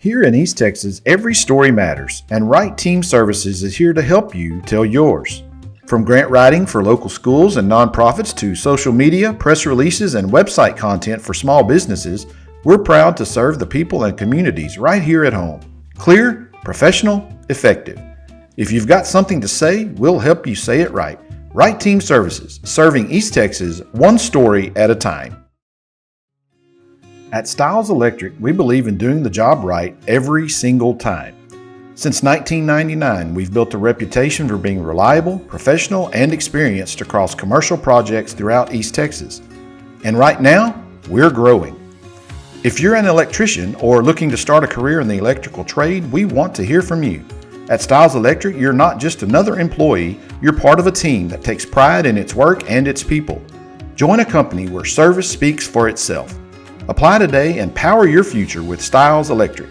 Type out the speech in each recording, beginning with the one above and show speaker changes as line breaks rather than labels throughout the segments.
Here in East Texas, every story matters, and Wright Team Services is here to help you tell yours. From grant writing for local schools and nonprofits to social media, press releases, and website content for small businesses, we're proud to serve the people and communities right here at home. Clear, professional, effective. If you've got something to say, we'll help you say it right. Wright Team Services, serving East Texas one story at a time. At Stiles Electric, we believe in doing the job right every single time. Since 1999, we've built a reputation for being reliable, professional, and experienced across commercial projects throughout East Texas. And right now, we're growing. If you're an electrician or looking to start a career in the electrical trade, we want to hear from you. At Stiles Electric, you're not just another employee, you're part of a team that takes pride in its work and its people. Join a company where service speaks for itself. Apply today and power your future with Stiles Electric.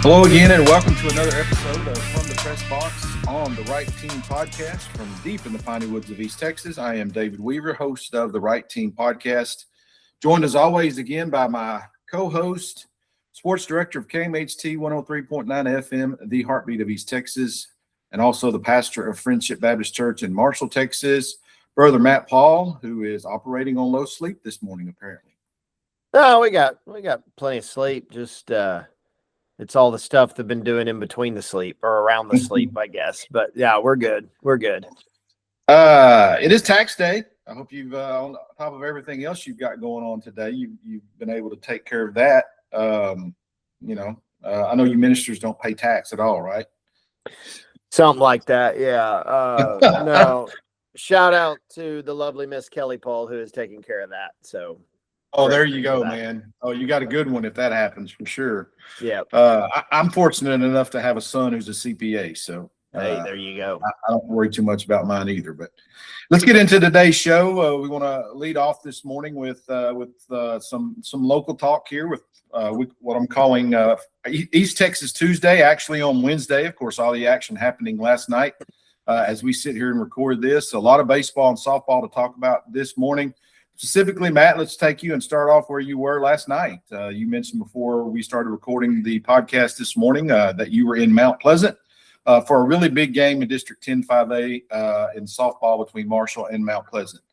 Hello again, and welcome to another episode of From the Press Box on the Wright Team Podcast from deep in the piney woods of East Texas. I am David Weaver, host of the Wright Team Podcast, joined as always again by my co-host, Sports Director of KMHT 103.9 FM, the heartbeat of East Texas, and also the pastor of Friendship Baptist Church in Marshall, Texas, Brother Matt Paul, who is operating on low sleep this morning, apparently.
No, we got plenty of sleep. Just it's all the stuff they've been doing in between the sleep or around the sleep, I guess. But yeah, we're good. We're good.
It is tax day. I hope you've on top of everything else you've got going on today, you've been able to take care of that. I know you ministers don't pay tax at all, right?
Something like that, yeah. No, shout out to the lovely Miss Kelly Paul who is taking care of that. So,
there you go, man. Oh, you got a good one if that happens for sure.
Yeah.
I'm fortunate enough to have a son who's a CPA, so
hey, there you go.
I don't worry too much about mine either. But let's get into today's show. We want to lead off this morning with some local talk here with what I'm calling East Texas Tuesday, actually on Wednesday. Of course, all the action happening last night as we sit here and record this. A lot of baseball and softball to talk about this morning. Specifically, Matt, let's take you and start off where you were last night. You mentioned before we started recording the podcast this morning that you were in Mount Pleasant for a really big game in District 10-5A in softball between Marshall and Mount Pleasant.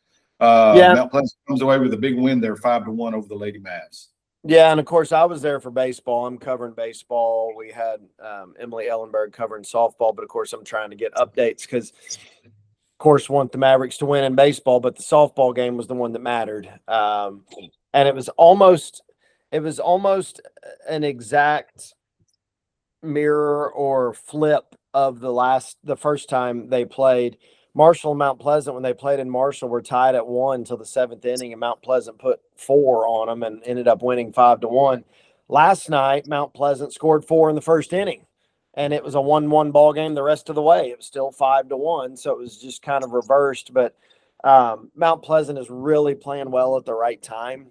Mount Pleasant comes away with a big win there, 5-1 over the Lady Mavs.
Yeah, and of course, I was there for baseball. I'm covering baseball. We had Emily Ellenberg covering softball, but of course, I'm trying to get updates because, of course, want the Mavericks to win in baseball, but the softball game was the one that mattered. And it was almost an exact mirror or flip of the first time they played. Marshall and Mount Pleasant, when they played in Marshall, were tied at 1 until the 7th inning, and Mount Pleasant put 4 on them and ended up winning 5-1. Last night, Mount Pleasant scored 4 in the first inning, and it was a 1-1 ball game the rest of the way. It was still 5-1, so it was just kind of reversed. But Mount Pleasant is really playing well at the right time.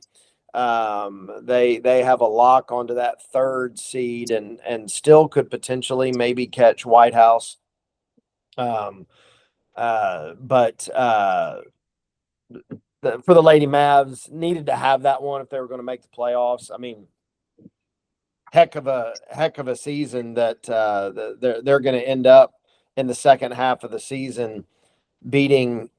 They have a lock onto that 3rd seed and still could potentially maybe catch White House. But for the Lady Mavs, needed to have that one if they were going to make the playoffs. I mean, heck of a season that they're going to end up in the second half of the season beating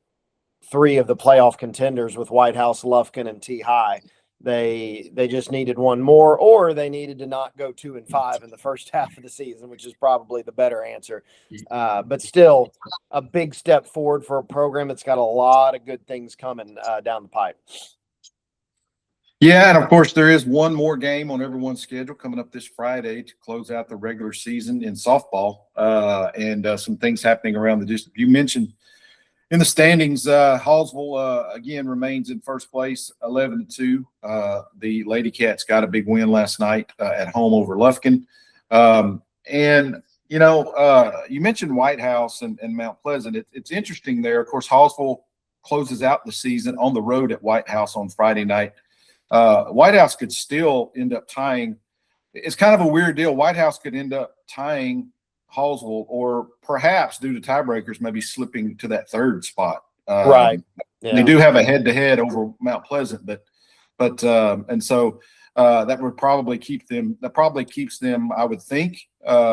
3 of the playoff contenders with White House, Lufkin, and T-High. They just needed one more, or they needed to not go 2-5 in the first half of the season, which is probably the better answer. But still, a big step forward for a program that's got a lot of good things coming down the pipe.
Yeah, and of course, there is one more game on everyone's schedule coming up this Friday to close out the regular season in softball, and some things happening around the district. You mentioned in the standings, Hallsville again remains in first place, 11-2. The Lady Cats got a big win last night at home over Lufkin. And you mentioned White House and Mount Pleasant. It's interesting there. Of course, Hallsville closes out the season on the road at White House on Friday night. White House could still end up tying. It's kind of a weird deal. White House could end up tying Hallsville, or perhaps due to tiebreakers, maybe slipping to that third spot.
Right. Yeah.
They do have a head-to-head over Mount Pleasant, and so that would probably keep them. That probably keeps them, I would think,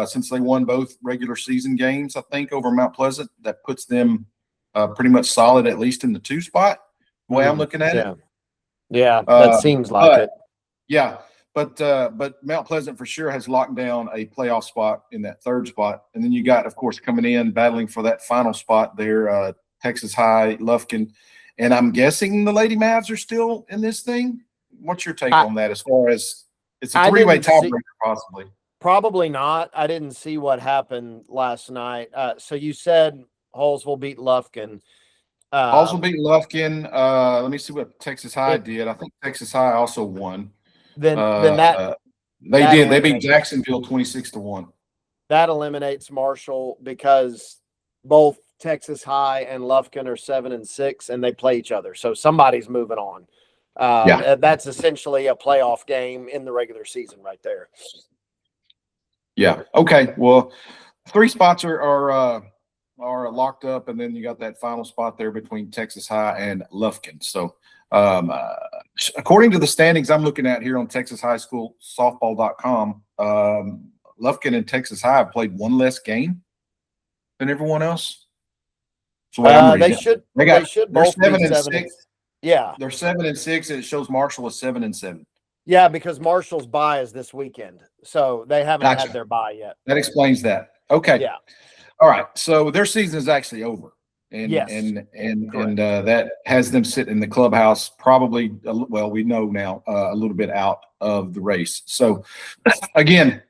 since they won both regular season games, I think, over Mount Pleasant. That puts them pretty much solid, at least in the 2 spot. The way I'm looking at it.
Yeah, that seems like it.
Yeah, but Mount Pleasant for sure has locked down a playoff spot in that 3rd spot, and then you got, of course, coming in battling for that final spot there, Texas High, Lufkin, and I'm guessing the Lady Mavs are still in this thing. What's your take on that? As far as it's a 3-way tiebreaker, possibly.
Probably not. I didn't see what happened last night. So you said Hallsville beat Lufkin.
Hallsville beat Lufkin. Let me see what Texas High did. I think Texas High also won.
Then
they did. They beat Jacksonville 26-1.
That eliminates Marshall because both Texas High and Lufkin are 7-6, and they play each other. So somebody's moving on. That's essentially a playoff game in the regular season right there.
Yeah. Okay. Well, 3 spots are locked up, and then you got that final spot there between Texas High and Lufkin. So, according to the standings I'm looking at here on Texas High School Softball.com, Lufkin and Texas High have played 1 less game than everyone else. So
they should both be 7-6. Yeah,
they're 7-6, and it shows Marshall is 7-7.
Yeah, because Marshall's bye is this weekend, so they haven't had their bye yet.
That explains that. Okay.
Yeah.
All right. So their season is actually over, and
yes.
and that has them sit in the clubhouse. Probably, well, we know now a little bit out of the race. So again,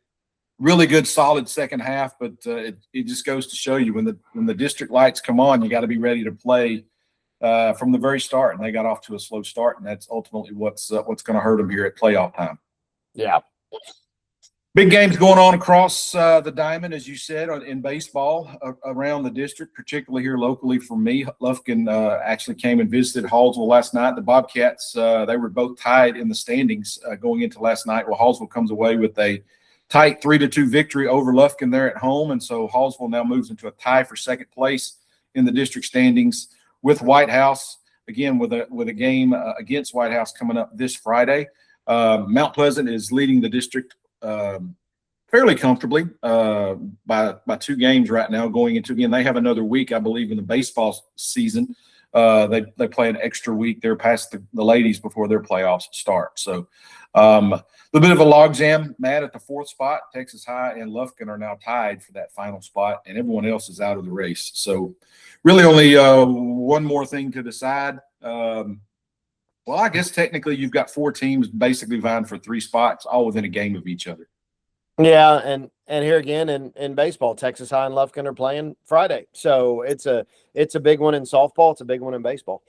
really good, solid second half, but it just goes to show you when the district lights come on, you got to be ready to play from the very start, and they got off to a slow start, and that's ultimately what's going to hurt them here at playoff time.
Yeah.
Big games going on across the diamond, as you said, in baseball around the district, particularly here locally for me. Lufkin actually came and visited Hallsville last night. The Bobcats, they were both tied in the standings going into last night. Well, Hallsville comes away with a tight 3-2 victory over Lufkin there at home, and so Hallsville now moves into a tie for second place in the district standings with White House, again with a game against White House coming up this Friday. Mount Pleasant is leading the district fairly comfortably by 2 games right now going into, again, they have another week, I believe, in the baseball season. They play an extra week there past the ladies before their playoffs start. So a little bit of a logjam, Matt, at the 4th spot. Texas High and Lufkin are now tied for that final spot, and everyone else is out of the race. So really only one more thing to decide. Well, I guess technically you've got 4 teams basically vying for 3 spots, all within a game of each other.
Yeah, and here again in baseball, Texas High and Lufkin are playing Friday. So it's a big one in softball. It's a big one in baseball.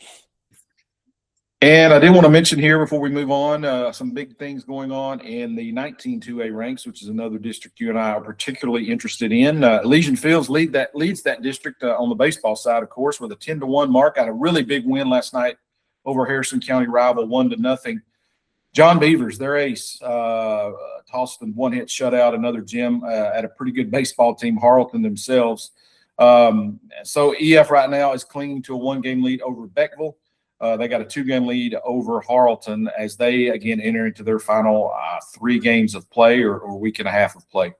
And I did want to mention here before we move on, some big things going on in the 19-2A ranks, which is another district you and I are particularly interested in. Elysian Fields leads that district on the baseball side, of course, with a 10-1 mark. Got a really big win last night over Harrison County rival, 1-0. John Beavers, their ace, tossed a 1-hit shutout another gem at a pretty good baseball team, Harleton themselves. So EF right now is clinging to a 1-game lead over Beckville. They got a 2-game lead over Harleton as they, again, enter into their final 3 games of play or week and a half of play.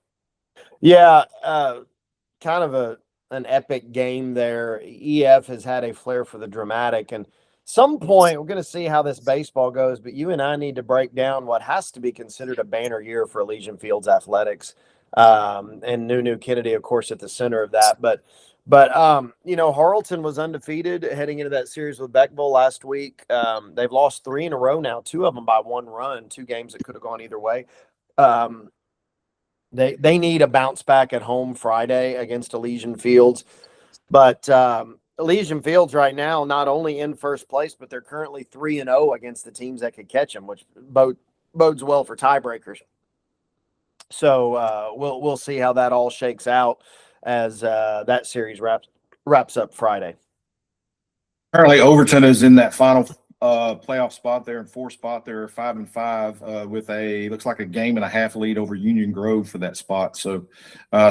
Yeah, kind of an epic game there. EF has had a flair for the dramatic, and some point we're going to see how this baseball goes, but you and I need to break down what has to be considered a banner year for Elysian Fields athletics, and Nunu Kennedy, of course, at the center of that. But Harleton was undefeated heading into that series with Beckville last week. They've lost 3 in a row now, 2 of them by 1 run, 2 games that could have gone either way. They need a bounce back at home Friday against Elysian Fields. But Elysian Fields right now, not only in first place, but they're currently 3-0 against the teams that could catch them, which bodes well for tiebreakers. So we'll see how that all shakes out as that series wraps up Friday.
Apparently Overton is in that final playoff spot there and 4 spot there, 5-5, with looks like a game and a half lead over Union Grove for that spot. So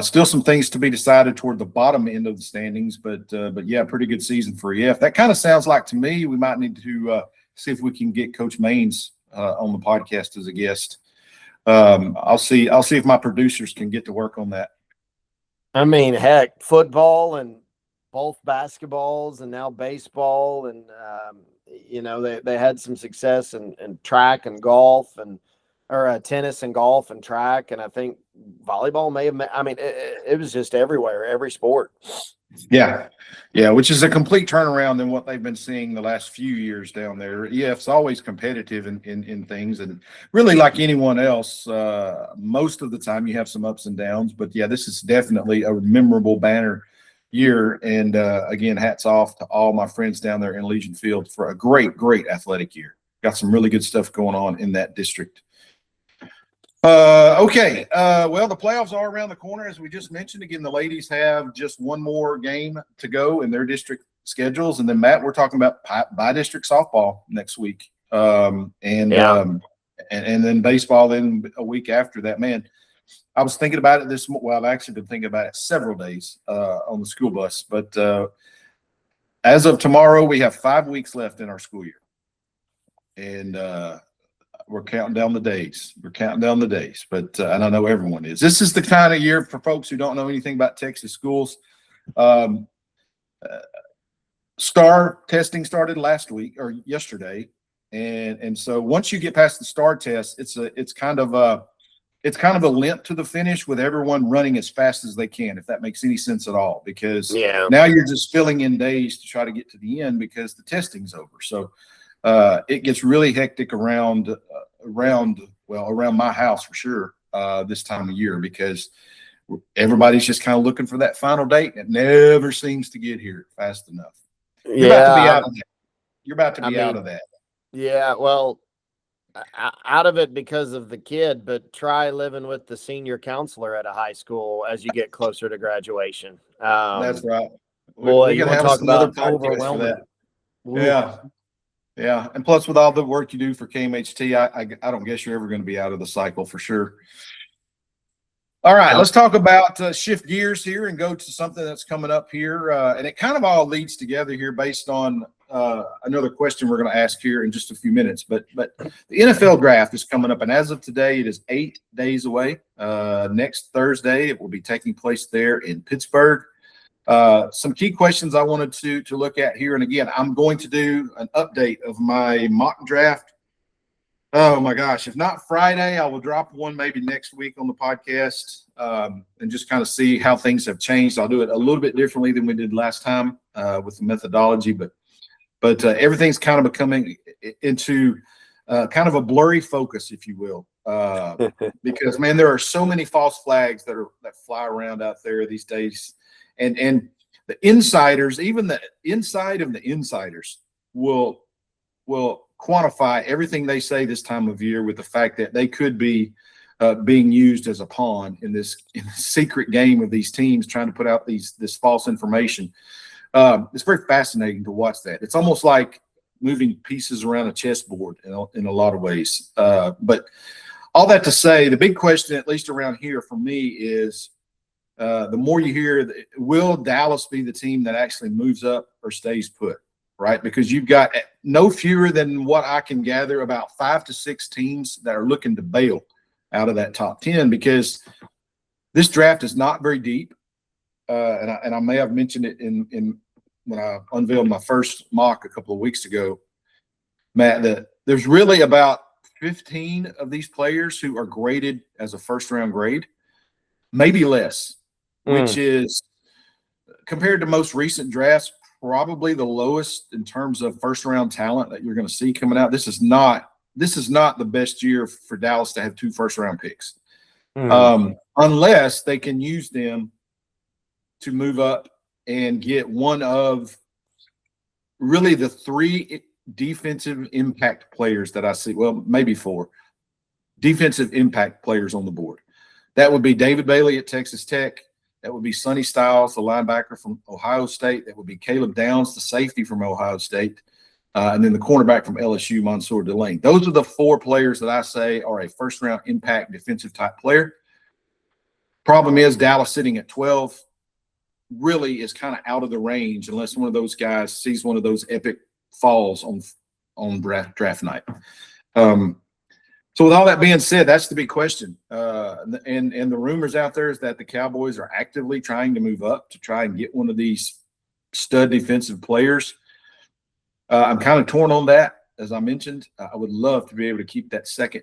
still some things to be decided toward the bottom end of the standings, but yeah, pretty good season for EF. That kind of sounds like to me we might need to see if we can get Coach Maines on the podcast as a guest. I'll see if my producers can get to work on that.
I mean, heck, football and both basketballs and now baseball, and they had some success in track and golf or tennis and golf and track, and I think volleyball may have. I mean, it was just everywhere, every sport.
Yeah, which is a complete turnaround than what they've been seeing the last few years down there. EF's always competitive in things, and really like anyone else, most of the time you have some ups and downs. But yeah, this is definitely a memorable banner year, and again, hats off to all my friends down there in Elysian Fields for a great athletic year. Got some really good stuff going on in that district. Okay. Well, the playoffs are around the corner, as we just mentioned. Again, the ladies have just one more game to go in their district schedules, and then Matt, we're talking about by district softball next week, and then baseball then a week after that. Man, I was thinking about it I've actually been thinking about it several days on the school bus, but as of tomorrow, we have 5 weeks left in our school year, and we're counting down the days. But and I know everyone is. This is the kind of year for folks who don't know anything about Texas schools. STAR testing started last week or yesterday, and so once you get past the STAR test, it's kind of a limp to the finish with everyone running as fast as they can, if that makes any sense at all, because now you're just filling in days to try to get to the end because the testing's over. So it gets really hectic around my house for sure this time of year, because everybody's just kind of looking for that final date, and it never seems to get here fast enough. You're about to be out of that. You're about to be out of that.
Yeah, well, out of it because of the kid, but try living with the senior counselor at a high school as you get closer to graduation.
That's right.
Boy, you
can
want to
have
talk about
podcast
overwhelming.
for that. Yeah. And plus, with all the work you do for KMHT, I don't guess you're ever going to be out of the cycle for sure. All right, let's talk about shift gears here and go to something that's coming up here. And it kind of all leads together here based on another question we're going to ask here in just a few minutes. But the NFL draft is coming up, and as of today, it is 8 days away. Next Thursday, it will be taking place there in Pittsburgh. Some key questions I wanted to look at here. And again, I'm going to do an update of my mock draft. Oh my gosh. If not Friday, I will drop one maybe next week on the podcast and just kind of see how things have changed. I'll do it a little bit differently than we did last time with the methodology, but everything's kind of becoming into kind of a blurry focus, if you will, because man, there are so many false flags that fly around out there these days. And the insiders, even the inside of the insiders, will quantify everything they say this time of year with the fact that they could be being used as a pawn in this secret game of these teams trying to put out this false information. It's very fascinating to watch that. It's almost like moving pieces around a chessboard in a lot of ways. But all that to say, the big question, at least around here for me, is the more you hear, will Dallas be the team that actually moves up or stays put, right? Because you've got no fewer than what I can gather about 5 to 6 teams that are looking to bail out of that top 10, because this draft is not very deep. And I may have mentioned it in when I unveiled my first mock a couple of weeks ago, Matt, that there's really about 15 of these players who are graded as a first-round grade, maybe less. Which is, compared to most recent drafts, probably the lowest in terms of first-round talent that you're going to see coming out. This is not the best year for Dallas to have 2 first-round picks, unless they can use them to move up and get one of really the 3 defensive impact players that I see. Well, maybe 4 defensive impact players on the board. That would be David Bailey at Texas Tech. That would be Sonny Styles, the linebacker from Ohio State. That would be Caleb Downs, the safety from Ohio State. and then the cornerback from LSU, Mansour Delane. Those are the 4 players that I say are a first-round impact defensive type player. Problem is Dallas sitting at 12 really is kind of out of the range unless one of those guys sees one of those epic falls on draft night. So with all that being said, that's the big question. And the rumors out there is that the Cowboys are actively trying to move up to try and get one of these stud defensive players. I'm kind of torn on that. As I mentioned, I would love to be able to keep that second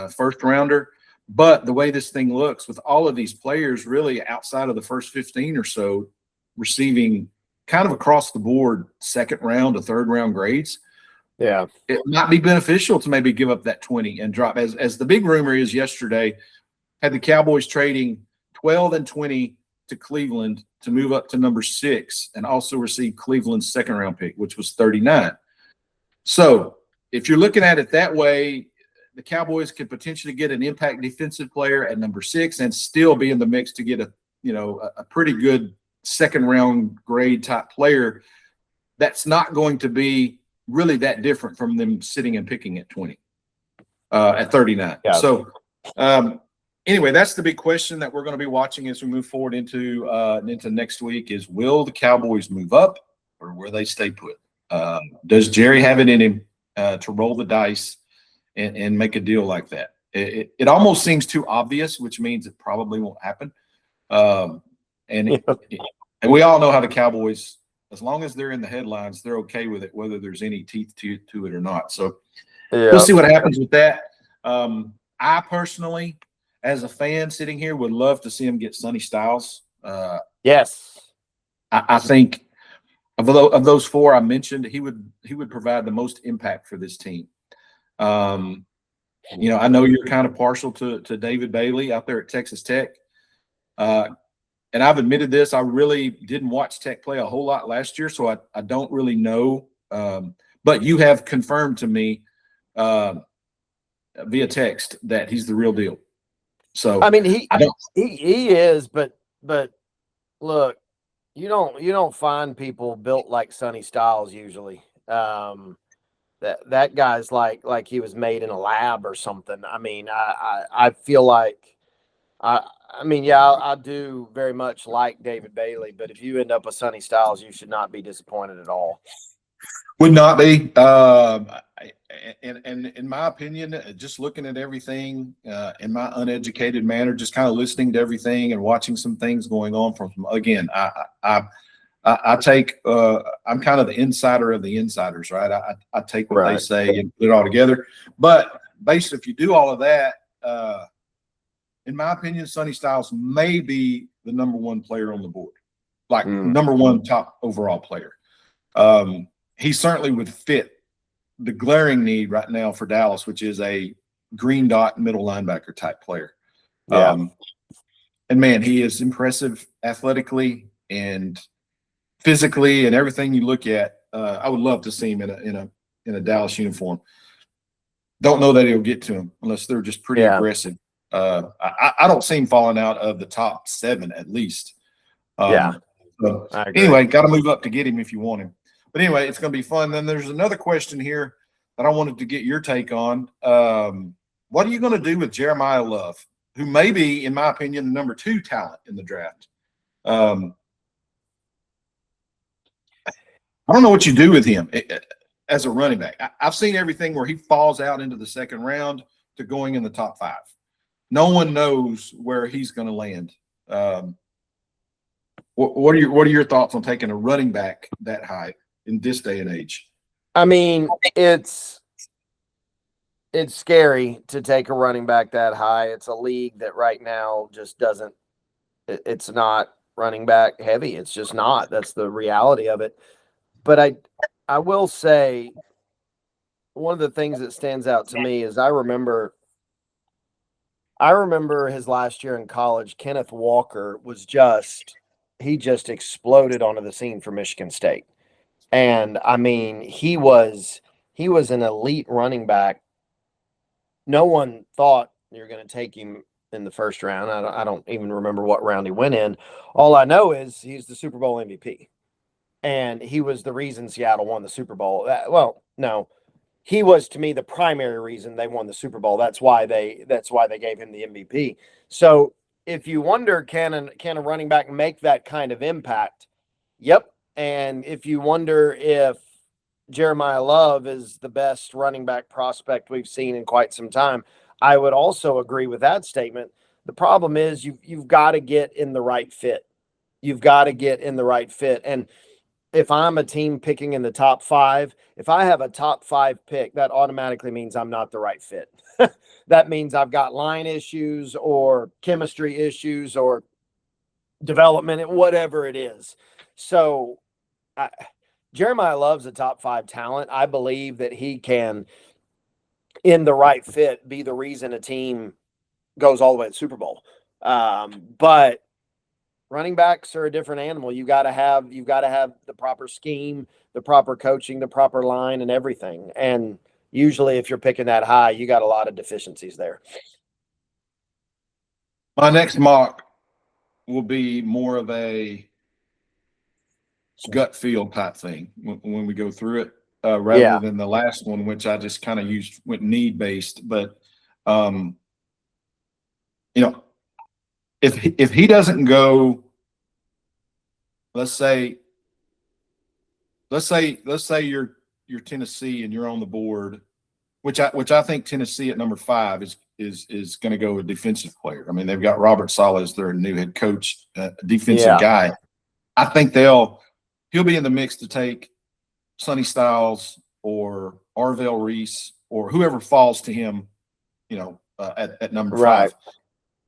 first rounder. But the way this thing looks with all of these players really outside of the first 15 or so receiving kind of across the board second round to third round grades,
yeah,
it might be beneficial to maybe give up that 20 and drop. As the big rumor is yesterday, had the Cowboys trading 12 and 20 to Cleveland to move up to number 6 and also receive Cleveland's second round pick, which was 39. So if you're looking at it that way, the Cowboys could potentially get an impact defensive player at number 6 and still be in the mix to get a pretty good second round grade type player. That's not going to be really that different from them sitting and picking at 20, at 39. Yeah. So anyway, that's the big question that we're going to be watching as we move forward into next week is, will the Cowboys move up or will they stay put? Does Jerry have it in him to roll the dice and make a deal like that? It almost seems too obvious, which means it probably won't happen. And we all know how the Cowboys, as long as they're in the headlines, they're okay with it, whether there's any teeth to it or not. So we'll see what happens with that. I personally, as a fan sitting here, would love to see him get Sonny Styles.
Yes.
I think of those 4 I mentioned, he would provide the most impact for this team. I know you're kind of partial to David Bailey out there at Texas Tech. And I've admitted this, I really didn't watch Tech play a whole lot last year, so I don't really know. But you have confirmed to me via text that he's the real deal. So
I mean, he is, but look, you don't find people built like Sonny Styles usually. That guy's like he was made in a lab or something. I mean, I feel like I do very much like David Bailey, but if you end up with Sonny Styles, you should not be disappointed at all.
Would not be. And in my opinion, just looking at everything in my uneducated manner, just kind of listening to everything and watching some things going on from again, I take I'm kind of the insider of the insiders, right? I take what they say and put it all together. But basically, if you do all of that, in my opinion, Sonny Styles may be the number 1 player on the board, like number 1 top overall player. He certainly would fit the glaring need right now for Dallas, which is a green dot middle linebacker type player.
Yeah.
And man, he is impressive athletically and physically and everything you look at. I would love to see him in a Dallas uniform. Don't know that he'll get to him unless they're just pretty aggressive. I don't see him falling out of the top 7 at least. So anyway, got to move up to get him if you want him. But anyway, it's going to be fun. Then there's another question here that I wanted to get your take on. What are you going to do with Jeremiah Love, who may be, in my opinion, the number 2 talent in the draft? I don't know what you do with him as a running back. I've seen everything where he falls out into the second round to going in the top 5. No one knows where he's going to land. What are your thoughts on taking a running back that high in this day and age?
I mean, it's scary to take a running back that high. It's a league that right now just doesn't – it's not running back heavy. It's just not. That's the reality of it. But I will say one of the things that stands out to me is I remember his last year in college. Kenneth Walker was he just exploded onto the scene for Michigan State. And I mean, he was an elite running back. No one thought you're going to take him in the first round. I don't even remember what round he went in. All I know is he's the Super Bowl MVP. and he was the reason Seattle won the Super Bowl. Well, no, he was, to me, the primary reason they won the Super Bowl. That's why they gave him the MVP. So if you wonder, can a running back make that kind of impact? Yep. And if you wonder if Jeremiah Love is the best running back prospect we've seen in quite some time, I would also agree with that statement. The problem is you've got to get in the right fit. You've got to get in the right fit. And if I'm a team picking in the top 5, if I have a top 5 pick, that automatically means I'm not the right fit. That means I've got line issues or chemistry issues or development, whatever it is. So Jeremiah Love's a top 5 talent. I believe that he can, in the right fit, be the reason a team goes all the way to the Super Bowl. But running backs are a different animal. You've got to have the proper scheme, the proper coaching, the proper line, and everything. And usually if you're picking that high, you got a lot of deficiencies there.
My next mock will be more of a gut feel type thing when we go through it, rather than the last one, which I just kind of went need based. But if he doesn't go, let's say you're Tennessee and you're on the board, which I think Tennessee at number 5 is going to go a defensive player. I mean, they've got Robert Saleh as their new head coach, defensive guy. I think he'll be in the mix to take Sonny Styles or Arvell Reese or whoever falls to him, at number 5.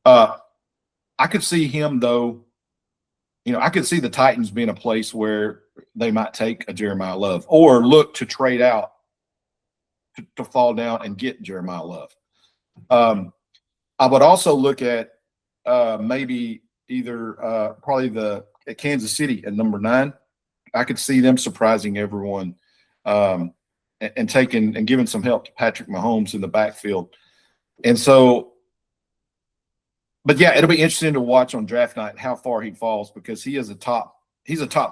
I could see him though. I could see the Titans being a place where they might take a Jeremiah Love or look to trade out to fall down and get Jeremiah Love. I would also look at maybe either probably at Kansas City at number 9. I could see them surprising everyone and taking and giving some help to Patrick Mahomes in the backfield. And so, but yeah, it'll be interesting to watch on draft night how far he falls, because he's a top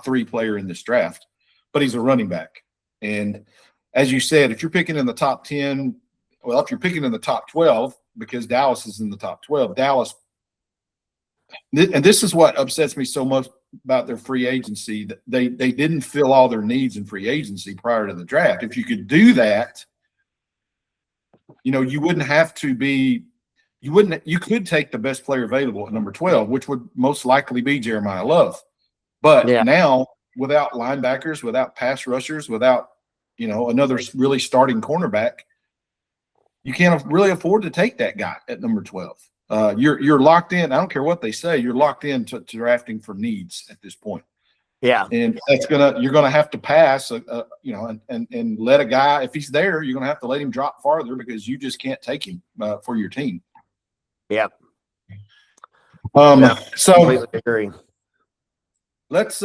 3 player in this draft, but he's a running back. And as you said, if you're picking in the top 10, well, if you're picking in the top 12, because Dallas is in the top 12, and this is what upsets me so much about their free agency, that they didn't fill all their needs in free agency prior to the draft. If you could do that, you wouldn't have to be – you could take the best player available at number 12, which would most likely be Jeremiah Love. But now, without linebackers, without pass rushers, without, another really starting cornerback, you can't really afford to take that guy at number 12. You're locked in. I don't care what they say. You're locked in to drafting for needs at this point. Yeah, and you're gonna have to pass, and let a guy, if he's there, you're gonna have to let him drop farther because you just can't take him for your team.
Yeah.
So
completely agree.
Let's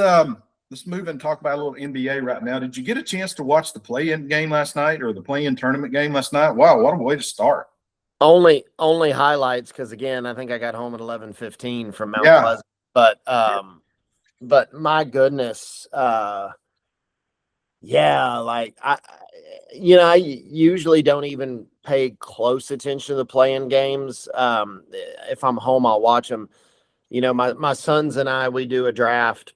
move and talk about a little NBA right now. Did you get a chance to watch the play-in game last night or the play-in tournament game last night? Wow, what a way to start.
Only highlights, because again, I think I got home at 11:15 from Mount Pleasant. But my goodness, I usually don't even pay close attention to the play-in games. If I'm home, I'll watch them. My sons and I, we do a draft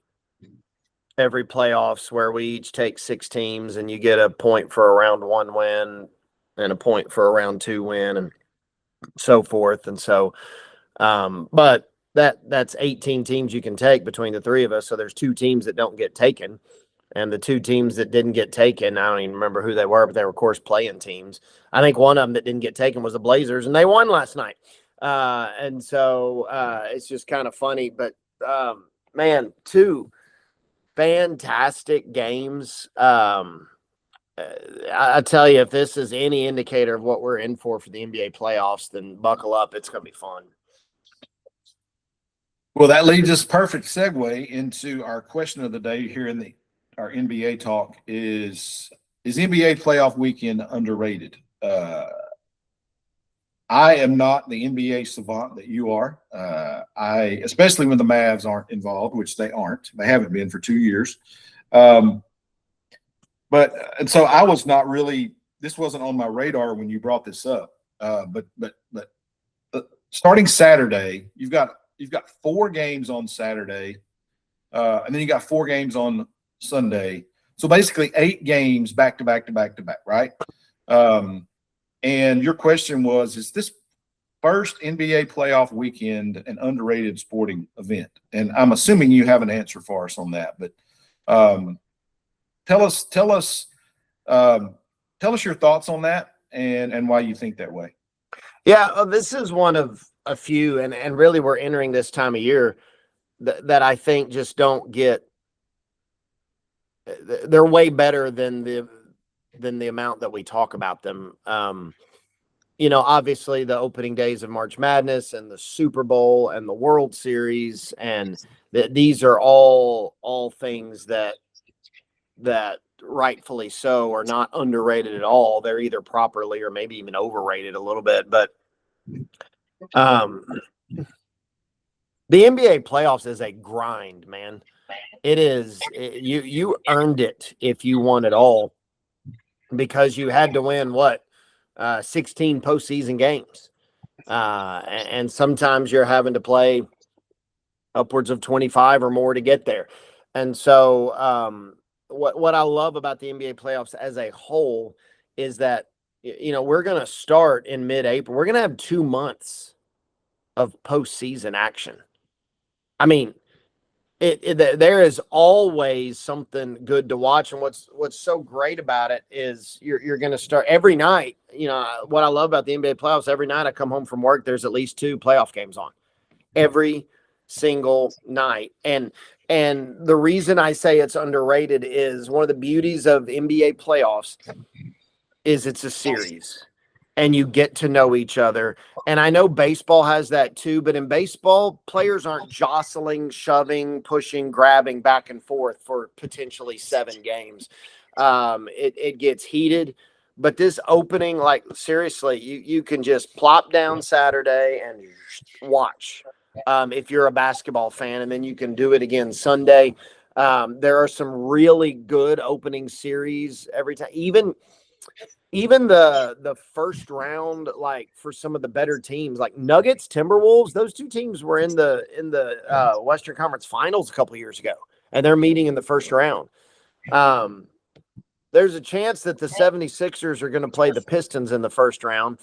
every playoffs where we each take 6 teams, and you get a point for a round 1 win and a point for a round 2 win, and so forth. And so, but that's 18 teams you can take between the 3 of us. So there's 2 teams that don't get taken, and the 2 teams that didn't get taken, I don't even remember who they were, but they were, of course, playing teams. I think one of them that didn't get taken was the Blazers, and they won last night. And so it's just kind of funny, but man, 2 fantastic games. I tell you, if this is any indicator of what we're in for the NBA playoffs, then buckle up. It's going to be fun.
Well, that leads us perfect segue into our question of the day here in our NBA talk is NBA playoff weekend underrated? I am not the NBA savant that you are. Especially when the Mavs aren't involved, which they aren't. They haven't been for 2 years. And so I was not really, this wasn't on my radar when you brought this up. But starting Saturday, you've got 4 games on Saturday, and then you got 4 games on Sunday. So basically 8 games back to back, right? And your question was, is this first NBA playoff weekend an underrated sporting event? And I'm assuming you have an answer for us on that, but tell us your thoughts on that and why you think that way.
Yeah, this is one of a few, and really we're entering this time of year that I think just don't get. They're way better than the amount that we talk about them. Obviously the opening days of March Madness and the Super Bowl and the World Series, and these are all things that rightfully so are not underrated at all. They're either properly or maybe even overrated a little bit. But the NBA playoffs is a grind, man. It is. You earned it if you won it all, because you had to win 16 postseason games, and sometimes you're having to play upwards of 25 or more to get there. And so what I love about the NBA playoffs as a whole is that we're going to start in mid-April. We're going to have 2 months of postseason action. I mean, there is always something good to watch, and what's so great about it is you're going to start every night. What I love about the NBA playoffs, every night I come home from work, there's at least 2 playoff games on every single night. And the reason I say it's underrated is one of the beauties of NBA playoffs is it's a series, and you get to know each other. And I know baseball has that too, but in baseball, players aren't jostling, shoving, pushing, grabbing back and forth for potentially 7 games. It gets heated. But this opening, seriously, you can just plop down Saturday and watch if you're a basketball fan, and then you can do it again Sunday. There are some really good opening series every time. Even the first round, for some of the better teams, like Nuggets, Timberwolves, those 2 teams were in the Western Conference Finals a couple of years ago, and they're meeting in the first round. There's a chance that the 76ers are going to play the Pistons in the first round.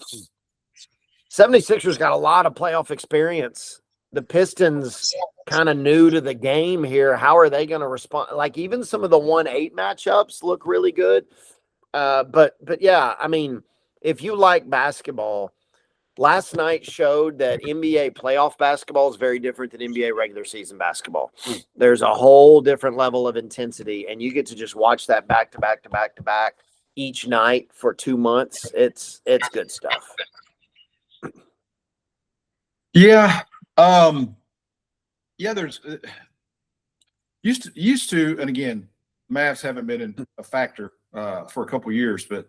76ers got a lot of playoff experience. The Pistons kind of new to the game here. How are they going to respond? Even some of the 1-8 matchups look really good. But yeah, I mean, if you like basketball, last night showed that NBA playoff basketball is very different than NBA regular season basketball. There's a whole different level of intensity, and you get to just watch that back to back to back to back each night for 2 months. It's good stuff.
Yeah. There's used to, and again, Mavs haven't been a factor for a couple of years, but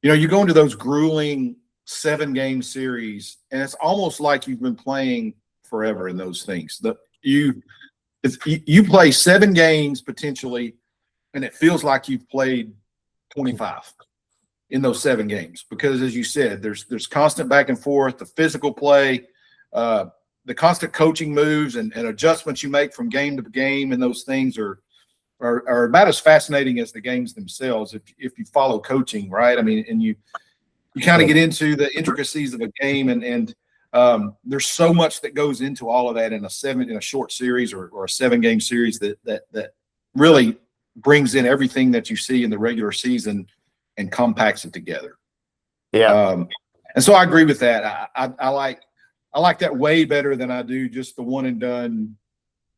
you go into those grueling 7-game series, and it's almost like you've been playing forever in those things. You play 7 games potentially, and it feels like you've played 25 in those 7 games, because, as you said, there's constant back and forth, the physical play, the constant coaching moves and adjustments you make from game to game, and those things are about as fascinating as the games themselves if you follow coaching, right? I mean, and you kind of get into the intricacies of a game, and there's so much that goes into all of that in a short series or a 7-game series that really brings in everything that you see in the regular season and compacts it together.
Yeah.
And so I agree with that. I like that way better than I do just the one and done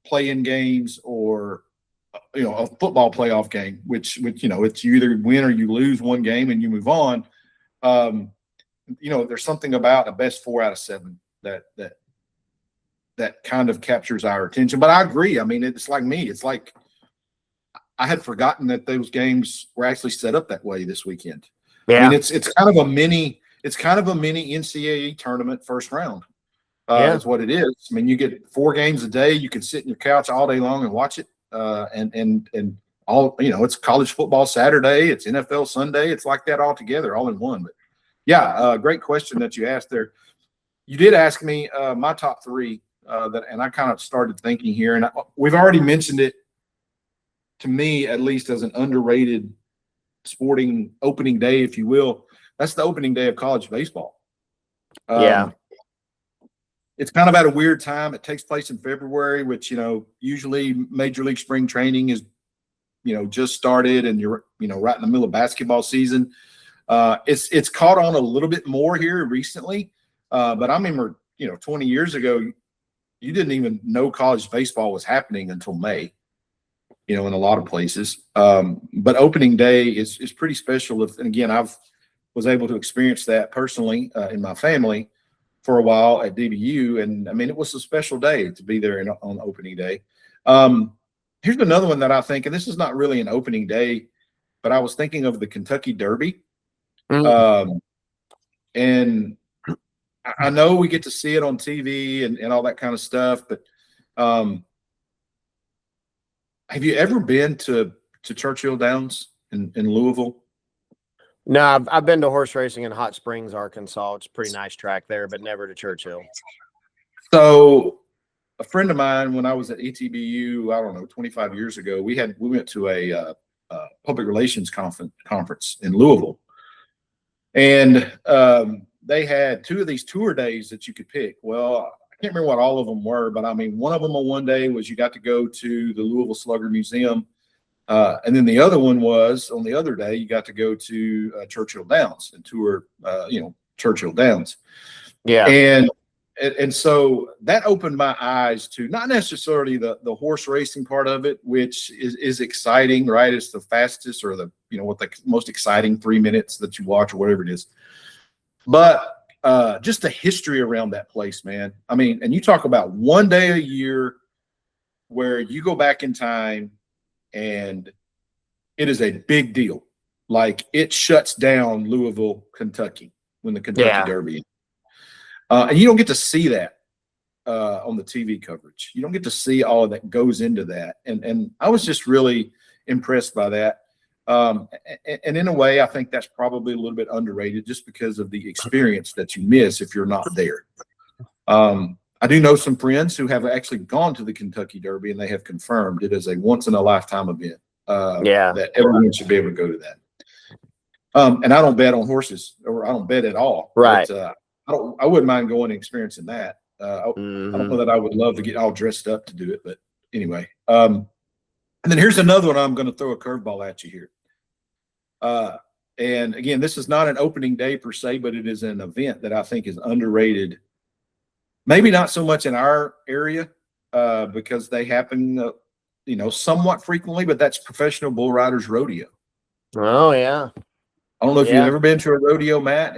play-in games or a football playoff game, which it's you either win or you lose one game and you move on. There's something about a best 4 out of 7 that kind of captures our attention. But I agree. I mean, it's like me. It's like I had forgotten that those games were actually set up that way this weekend. Yeah. I mean, it's kind of a mini NCAA tournament first round. Is what it is. I mean, you get 4 games a day. You can sit in your couch all day long and watch it. and all, it's college football Saturday, it's NFL Sunday, it's like that all together, all in one. But yeah, great question that you asked there. You did ask me my top three and I kind of started thinking here, and we've already mentioned it, to me at least, as an underrated sporting opening day, if you will. That's the opening day of college baseball.
Yeah.
It's kind of at a weird time. It takes place in February, which, usually Major League spring training is, just started, and you're, right in the middle of basketball season. It's caught on a little bit more here recently. But I remember, 20 years ago, you didn't even know college baseball was happening until May, in a lot of places. But opening day is pretty special. And again, I've was able to experience that personally in my family for a while at DBU. And I mean, it was a special day to be there on opening day. Here's another one that I think, and this is not really an opening day, but I was thinking of the Kentucky Derby. And I know we get to see it on TV and all that kind of stuff, but have you ever been to Churchill Downs in Louisville?
No, I've been to horse racing in Hot Springs, Arkansas. It's a pretty nice track there, but never to Churchill. So
a friend of mine, when I was at ETBU, I don't know, 25 years ago, we went to a public relations conference in Louisville, and they had two of these tour days that you could pick. Well, I can't remember what all of them were, but I mean, one of them on one day was you got to go to the Louisville Slugger Museum. And then the other one was on the other day, you got to go to Churchill Downs and tour, Churchill Downs.
Yeah.
And so that opened my eyes to not necessarily the horse racing part of it, which is exciting, right? It's the fastest, or the most exciting 3 minutes that you watch, or whatever it is. But just the history around that place, man. I mean, and you talk about one day a year where you go back in time, and it is a big deal. Like, it shuts down Louisville, Kentucky, when the Kentucky Derby is. And you don't get to see that on the TV coverage. You don't get to see all of that goes into that. And I was just really impressed by that. And in a way, I think that's probably a little bit underrated, just because of the experience that you miss if you're not there. I do know some friends who have actually gone to the Kentucky Derby, and they have confirmed it is a once-in-a-lifetime event. That everyone should be able to go to that. And I don't bet on horses, or I don't bet at all.
Right.
But, I wouldn't mind going and experiencing that. I don't know that I would love to get all dressed up to do it, but anyway. And then here's another one. I'm going to throw a curveball at you here. And again, this is not an opening day per se, but it is an event that I think is underrated. Maybe not so much in our area because they happen, somewhat frequently, but that's Professional Bull Riders Rodeo.
Oh, yeah.
I don't know if you've ever been to a rodeo, Matt,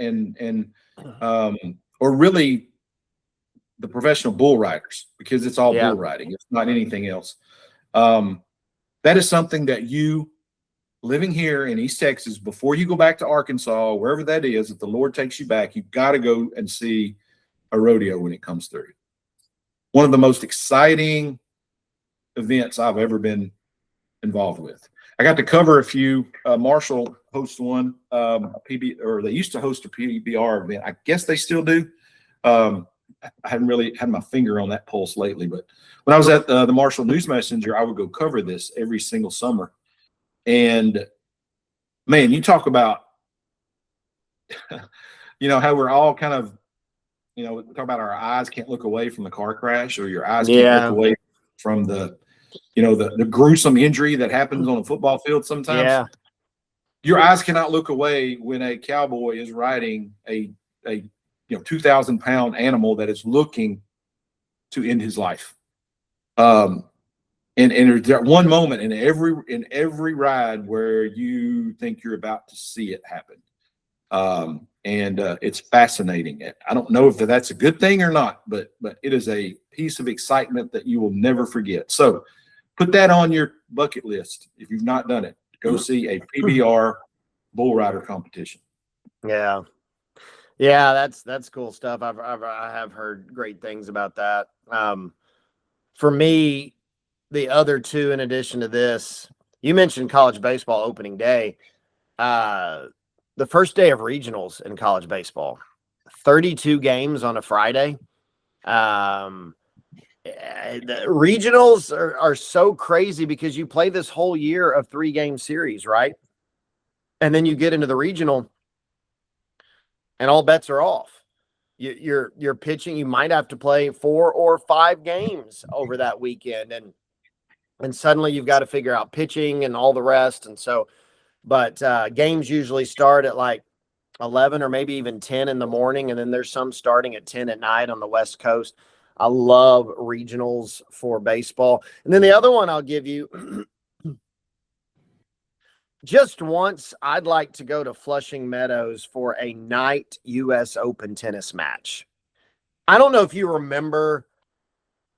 or really the Professional Bull Riders, because it's all bull riding. It's not anything else. That is something that you, living here in East Texas, before you go back to Arkansas, wherever that is, if the Lord takes you back, you've got to go and see a rodeo when it comes through. One of the most exciting events I've ever been involved with. I got to cover a few. Marshall hosts one, or they used to host a PBR event. I guess they still do. I haven't really had my finger on that pulse lately, but when I was at the Marshall News Messenger, I would go cover this every single summer. And man, you talk about, how we're all kind of, talk about our eyes can't look away from the car crash, or your eyes can't look away from the gruesome injury that happens on a football field sometimes.
Yeah.
Your eyes cannot look away when a cowboy is riding a 2,000-pound animal that is looking to end his life. And there's that one moment in every ride where you think you're about to see it happen. And it's fascinating. I don't know if that's a good thing or not, but it is a piece of excitement that you will never forget. So put that on your bucket list. If you've not done it, go see a PBR bull rider competition.
Yeah. Yeah. That's cool stuff. I have heard great things about that. For me, the other two, in addition to this, you mentioned college baseball opening day. The first day of regionals in college baseball, 32 games on a Friday. The regionals are so crazy because you play this whole year of 3-game series, right? And then you get into the regional and all bets are off. You're pitching. You might have to play 4 or 5 games over that weekend. And suddenly you've got to figure out pitching and all the rest. And so, but games usually start at like 11 or maybe even 10 in the morning. And then there's some starting at 10 at night on the West Coast. I love regionals for baseball. And then the other one I'll give you, just once, I'd like to go to Flushing Meadows for a night U.S. Open tennis match. I don't know if you remember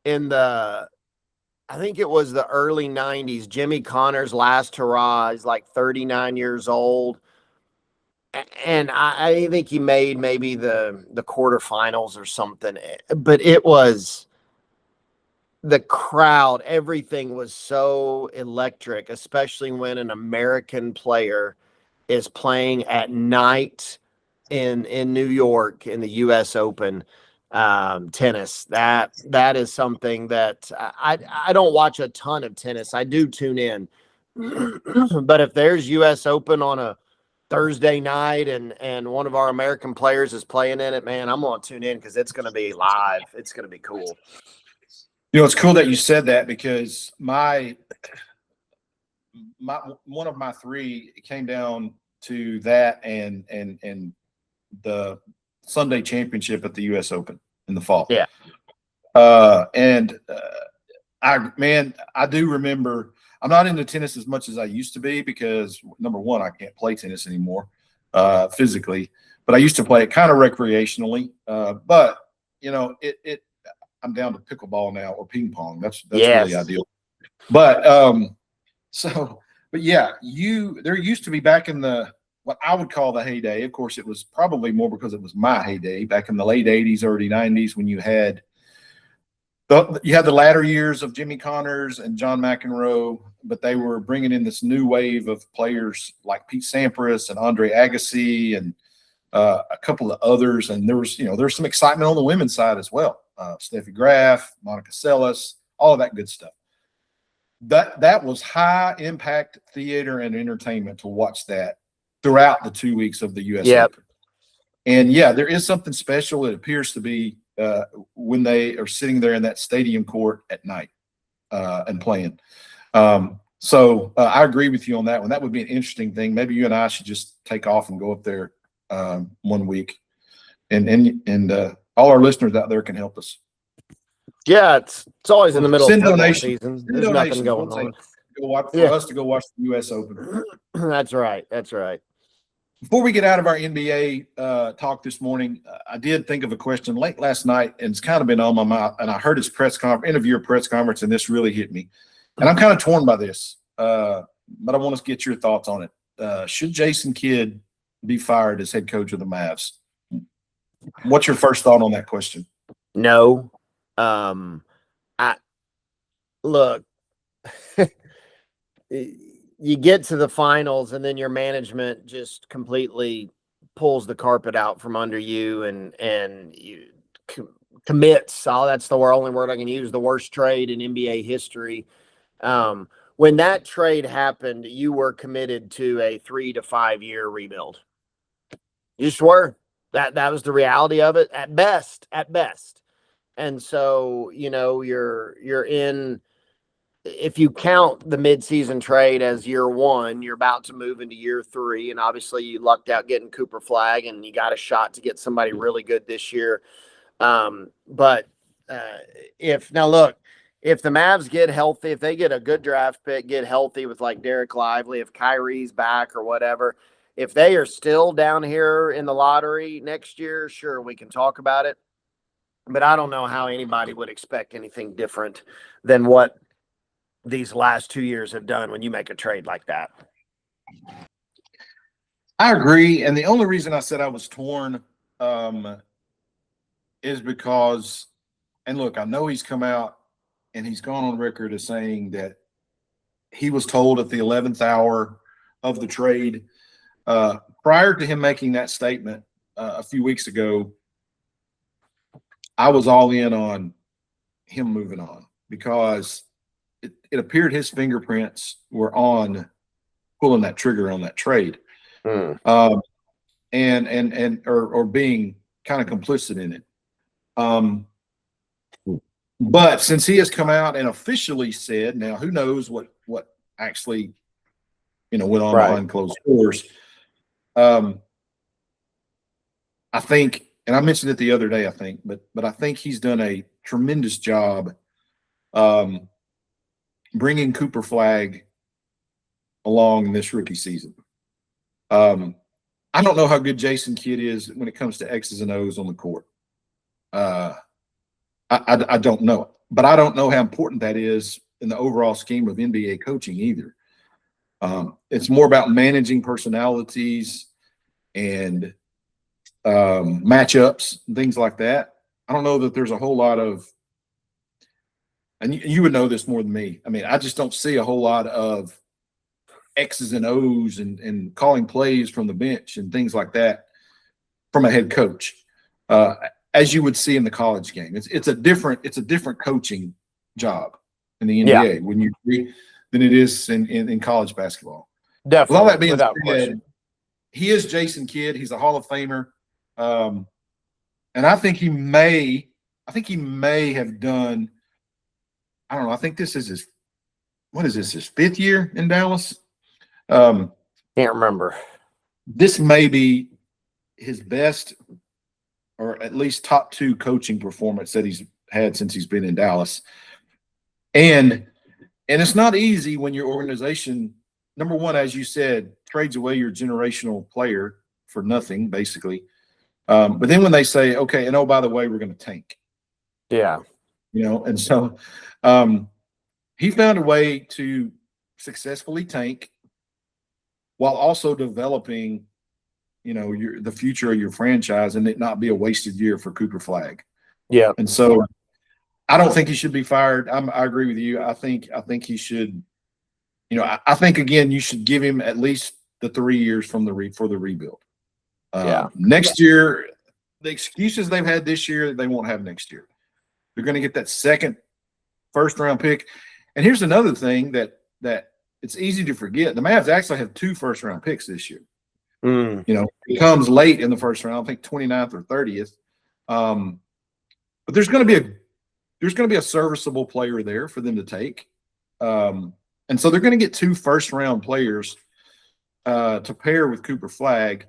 I think it was the early 90s, Jimmy Connor's last hurrah. He's like 39 years old. And I think he made maybe the quarterfinals or something. But it was the crowd, everything was so electric, especially when an American player is playing at night in New York in the U.S. Open tennis. That is something that I don't watch a ton of tennis. I do tune in, but if there's U.S. Open on a Thursday night and one of our American players is playing in it, man, I'm going to tune in because it's going to be live. It's going to be cool.
It's cool that you said that because my one of my 3 came down to that and the Sunday championship at the U.S. Open in the fall.
Yeah.
I do remember. I'm not into tennis as much as I used to be because, number one, I can't play tennis anymore physically, but I used to play it kind of recreationally. But I'm down to pickleball now or ping pong. That's really ideal. But there used to be back in what I would call the heyday. Of course, it was probably more because it was my heyday back in the late 80s, early 90s when you had the latter years of Jimmy Connors and John McEnroe, but they were bringing in this new wave of players like Pete Sampras and Andre Agassi and a couple of others. And there was some excitement on the women's side as well. Steffi Graf, Monica Seles, all of that good stuff. That was high impact theater and entertainment to watch that throughout the 2 weeks of the U.S. Open. And there is something special. It appears to be when they are sitting there in that stadium court at night and playing. So I agree with you on that one. That would be an interesting thing. Maybe you and I should just take off and go up there 1 week, and all our listeners out there can help us.
Yeah, it's always in the middle
Send
of
donations.
season. There's nothing going on.
For us to go watch the U.S. Open.
That's right. That's right.
Before we get out of our NBA talk this morning, I did think of a question late last night, and it's kind of been on my mind. And I heard his press conference, and this really hit me. And I'm kind of torn by this, but I want to get your thoughts on it. Should Jason Kidd be fired as head coach of the Mavs? What's your first thought on that question?
No. Look, you get to the finals and then your management just completely pulls the carpet out from under you and you commits. Oh, that's the only word I can use. The worst trade in NBA history. When that trade happened, you were committed to a 3 to 5 year rebuild. You just were. That was the reality of it at best. And so, you're in, if you count the midseason trade as year 1, you're about to move into year 3. And obviously you lucked out getting Cooper Flagg and you got a shot to get somebody really good this year. But if the Mavs get healthy, if they get a good draft pick, get healthy with like Derek Lively, if Kyrie's back or whatever, if they are still down here in the lottery next year, sure, we can talk about it. But I don't know how anybody would expect anything different than what these last 2 years have done when you make a trade like that.
I agree. And the only reason I said I was torn is because, and look, I know he's come out and he's gone on record as saying that he was told at the 11th hour of the trade, prior to him making that statement a few weeks ago, I was all in on him moving on because it appeared his fingerprints were on pulling that trigger on that trade, or being kind of complicit in it. But since he has come out and officially said, now who knows what actually, went on behind closed doors. I think, and I mentioned it the other day, I think, but I think he's done a tremendous job bringing Cooper Flagg along this rookie season. I don't know how good Jason Kidd is when it comes to X's and O's on the court. I don't know, but I don't know how important that is in the overall scheme of NBA coaching either. It's more about managing personalities and matchups and things like that. I don't know that there's a whole lot of, and you would know this more than me. I mean, I just don't see a whole lot of X's and O's and calling plays from the bench and things like that from a head coach, as you would see in the college game. It's a different coaching job in the NBA when you than it is in college basketball.
Definitely.
With all that being said,
question.
he is Jason Kidd. He's a Hall of Famer, and I think he may have done. I don't know. I think this is his. What is this? His 5th year in Dallas.
Can't remember.
This may be his best, or at least top 2 coaching performance that he's had since he's been in Dallas. And it's not easy when your organization, number one, as you said, trades away your generational player for nothing, basically. But then when they say, okay, and oh, by the way, we're going to tank.
Yeah.
And so he found a way to successfully tank while also developing, the future of your franchise and it not be a wasted year for Cooper Flagg.
Yeah.
And so I don't think he should be fired. I agree with you. I think he should, I think, again, you should give him at least the 3 years for the rebuild. Next year, the excuses they've had this year, they won't have next year. They're going to get that second first-round pick. And here's another thing that it's easy to forget. The Mavs actually have 2 first-round picks this year. It comes late in the first round, I think 29th or 30th. But there's going to be a serviceable player there for them to take. And so they're going to get 2 first-round players to pair with Cooper Flagg,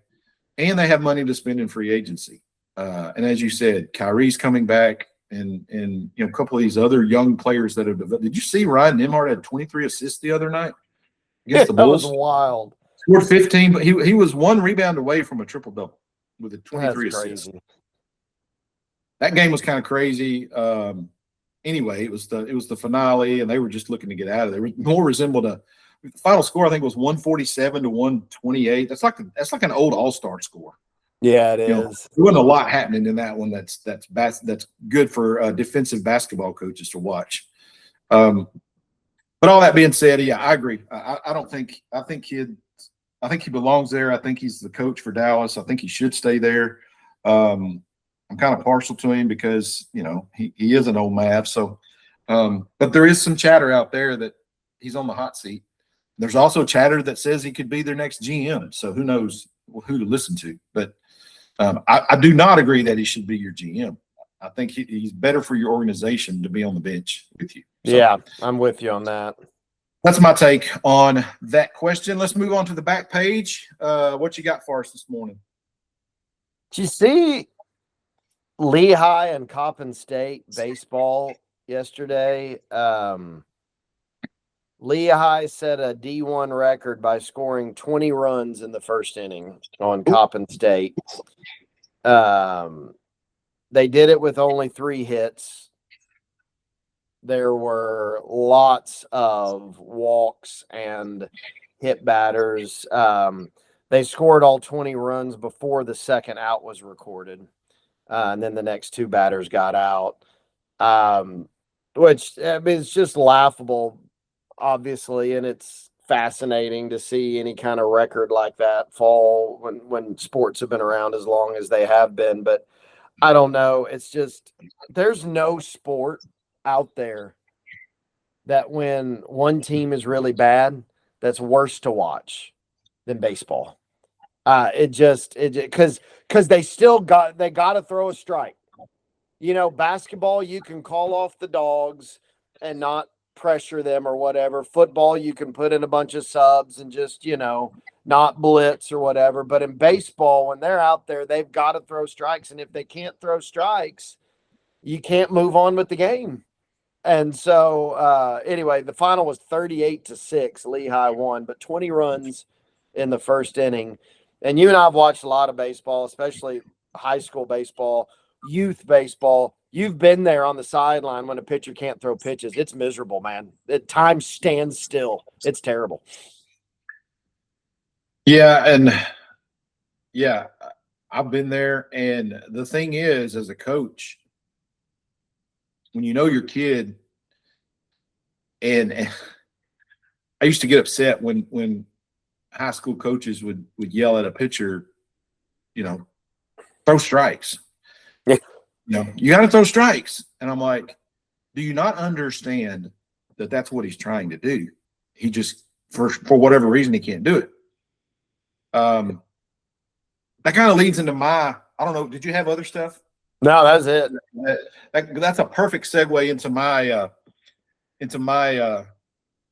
and they have money to spend in free agency. And as you said, Kyrie's coming back, and a couple of these other young players that have developed. Did you see Ryan Nembhard had 23 assists the other night against the Bulls?
That was wild.
Scored 15, but he was 1 rebound away from a triple-double with a 23
That's
assists.
crazy.
That game was kind of crazy. Anyway, it was the finale, and they were just looking to get out of there. It more resembled the final score. I think was 147 to 128. That's like an old All-Star score.
Yeah, it is.
There wasn't a lot happening in that one. That's good for defensive basketball coaches to watch. But all that being said, yeah, I agree. I think he belongs there. I think he's the coach for Dallas. I think he should stay there. I'm kind of partial to him because, he is an old Mav. So, but there is some chatter out there that he's on the hot seat. There's also chatter that says he could be their next GM. So who knows who to listen to. But I do not agree that he should be your GM. I think he's better for your organization to be on the bench with you. So,
yeah, I'm with you on that.
That's my take on that question. Let's move on to the back page. What you got for us this morning?
Did you see Lehigh and Coppin State baseball yesterday? Lehigh set a D1 record by scoring 20 runs in the first inning on Coppin State. They did it with only 3 hits. There were lots of walks and hit batters. They scored all 20 runs before the second out was recorded. And then the next 2 batters got out. which I mean, it's just laughable, obviously, and it's fascinating to see any kind of record like that fall when sports have been around as long as they have been. But I don't know. It's just there's no sport out there that when one team is really bad, that's worse to watch than baseball. Because they got to throw a strike. You know, basketball, you can call off the dogs and not pressure them or whatever. Football, you can put in a bunch of subs and just, not blitz or whatever. But in baseball, when they're out there, they've got to throw strikes. And if they can't throw strikes, you can't move on with the game. And so, anyway, the final was 38-6. Lehigh won, but 20 runs in the first inning. And you and I have watched a lot of baseball, especially high school baseball, youth baseball. You've been there on the sideline when a pitcher can't throw pitches. It's miserable, man. Time stands still. It's terrible.
Yeah, and yeah, I've been there. And the thing is, as a coach, when you know your kid, and I used to get upset when high school coaches would yell at a pitcher, throw strikes.
Yeah.
You got to throw strikes. And I'm like, do you not understand that that's what he's trying to do? He just, for whatever reason, he can't do it. That kind of leads into I don't know, did you have other stuff?
No, that's it.
That's a perfect segue into my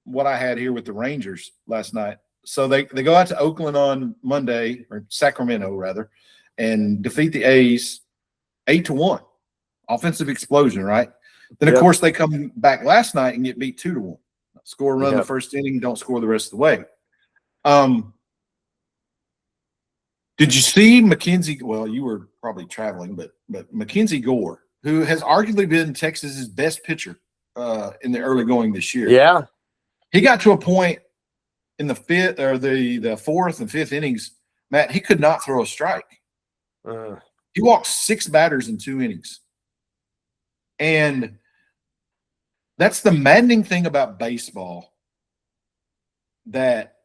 what I had here with the Rangers last night. So they go out to Oakland on Monday, or Sacramento rather, and defeat the A's 8-1. Offensive explosion, right? Then of course they come back last night and get beat 2-1. Score a run the first inning, don't score the rest of the way. Did you see Mackenzie? Well, you were probably traveling, but Mackenzie Gore, who has arguably been Texas's best pitcher in the early going this year.
Yeah.
He got to a point in the fifth or the fourth and fifth innings, Matt, he could not throw a strike. He walked 6 batters in 2 innings. And that's the maddening thing about baseball, that